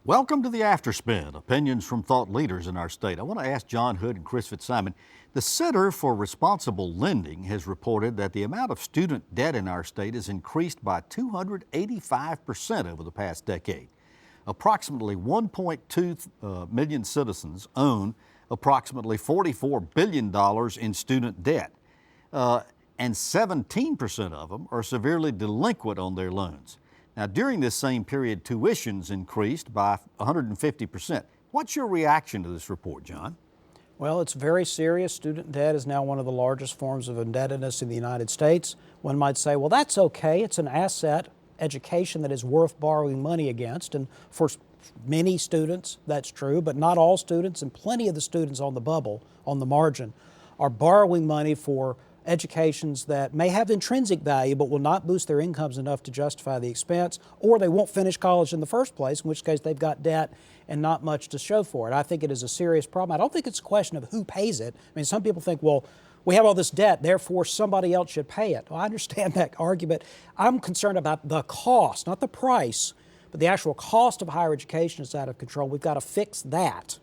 Welcome to the Afterspin, opinions from thought leaders in our state. I want to ask John Hood and Chris Fitzsimon. The Center for Responsible Lending has reported that the amount of student debt in our state has increased by 285% over the past decade. Approximately 1.2 million citizens own approximately $44 billion in student debt, and 17% of them are severely delinquent on their loans. Now, during this same period, tuitions increased by 150%. What's your reaction to this report, John? Well, it's very serious. Student debt is now one of the largest forms of indebtedness in the United States. One might say, well, that's okay. It's an asset, education that is worth borrowing money against. And for many students, that's true, but not all students, and plenty of the students on the bubble, on the margin, are borrowing money for educations that may have intrinsic value but will not boost their incomes enough to justify the expense, or they won't finish college in the first place, in which case they've got debt and not much to show for it. I think it is a serious problem. I don't think it's a question of who pays it. I mean, some people think, well, we have all this debt, therefore somebody else should pay it. Well, I understand that argument. I'm concerned about the cost, not the price, but the actual cost of higher education is out of control. We've got to fix that.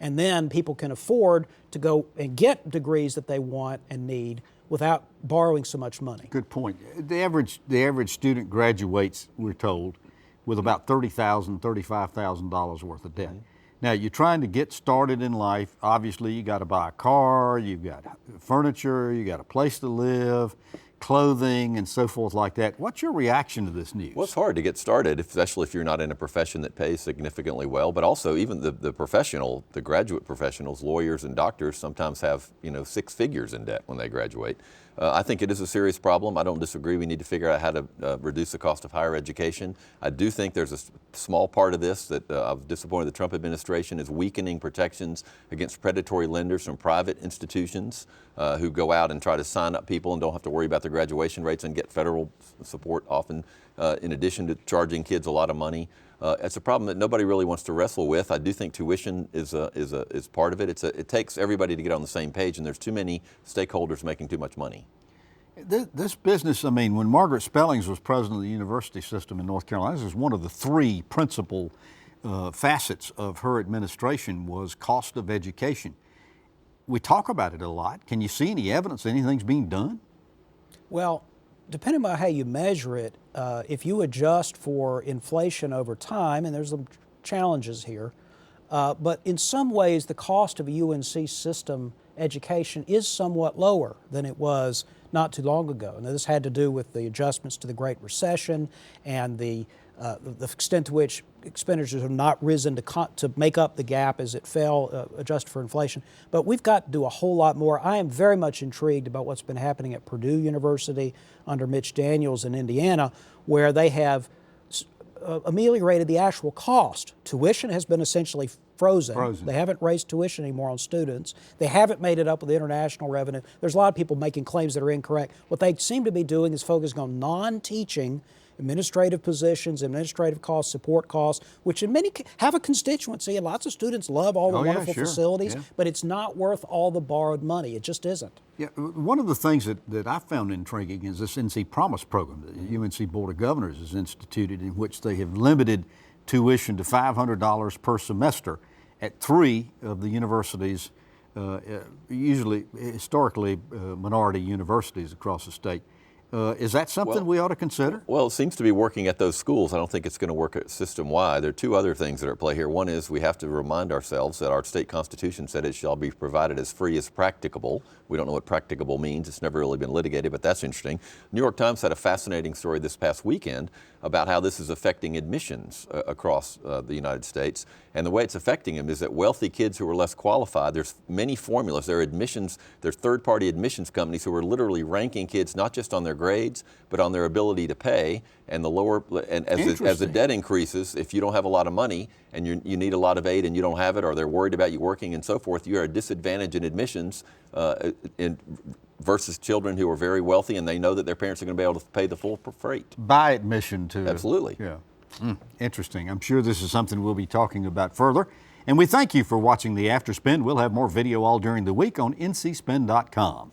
And then people can afford to go and get degrees that they want and need without borrowing so much money. Good point. The average student graduates, we're told, with about $30,000, $35,000 worth of debt. Mm-hmm. Now, you're trying to get started in life. Obviously, you got to buy a car, you've got furniture, you got a place to live, clothing, and so forth like that. What's your reaction to this news? Well, it's hard to get started, especially if you're not in a profession that pays significantly well, but also even the graduate professionals, lawyers and doctors sometimes have, six figures in debt when they graduate. I think it is a serious problem. I don't disagree. We need to figure out how to reduce the cost of higher education. I do think there's a small part of this that I'm disappointed the Trump administration is weakening protections against predatory lenders from private institutions who go out and try to sign up people and don't have to worry about their graduation rates and get federal support often in addition to charging kids a lot of money. It's a problem that nobody really wants to wrestle with. I do think tuition is part of it. It takes everybody to get on the same page, and there's too many stakeholders making too much money. This business, when Margaret Spellings was president of the university system in North Carolina, this was one of the three principal facets of her administration was cost of education. We talk about it a lot. Can you see any evidence anything's being done? Well, depending on how you measure it, if you adjust for inflation over time, and there's some challenges here, but in some ways the cost of a UNC system education is somewhat lower than it was not too long ago. Now, this had to do with the adjustments to the Great Recession and the extent to which expenditures have not risen to make up the gap as it fell, adjusted for inflation. But we've got to do a whole lot more. I am very much intrigued about what's been happening at Purdue University under Mitch Daniels in Indiana, where they have ameliorated the actual cost. Tuition has been essentially frozen. They haven't raised tuition anymore on students. They haven't made it up with international revenue. There's a lot of people making claims that are incorrect. What they seem to be doing is focusing on non-teaching administrative positions, administrative costs, support costs, which in many have a constituency, and lots of students love all the wonderful facilities, but it's not worth all the borrowed money. It just isn't. Yeah, one of the things that I found intriguing is this NC Promise program that the UNC Board of Governors has instituted, in which they have limited tuition to $500 per semester at three of the universities, usually historically minority universities across the state. Is that something we ought to consider? Well, it seems to be working at those schools. I don't think it's going to work system-wide. There are two other things that are at play here. One is we have to remind ourselves that our state constitution said it shall be provided as free as practicable. We don't know what practicable means. It's never really been litigated, but that's interesting. New York Times had a fascinating story this past weekend about how this is affecting admissions across the United States. And the way it's affecting them is that wealthy kids who are less qualified, there's many formulas. There are admissions, there's third-party admissions companies who are literally ranking kids not just on their grades, but on their ability to pay. And the lower, and as the debt increases, if you don't have a lot of money and you need a lot of aid and you don't have it, or they're worried about you working and so forth, you're at a disadvantage in admissions versus children who are very wealthy and they know that their parents are going to be able to pay the full freight. By admission to. Absolutely. Yeah. Interesting. I'm sure this is something we'll be talking about further. And we thank you for watching the Afterspin. We'll have more video all during the week on ncspin.com.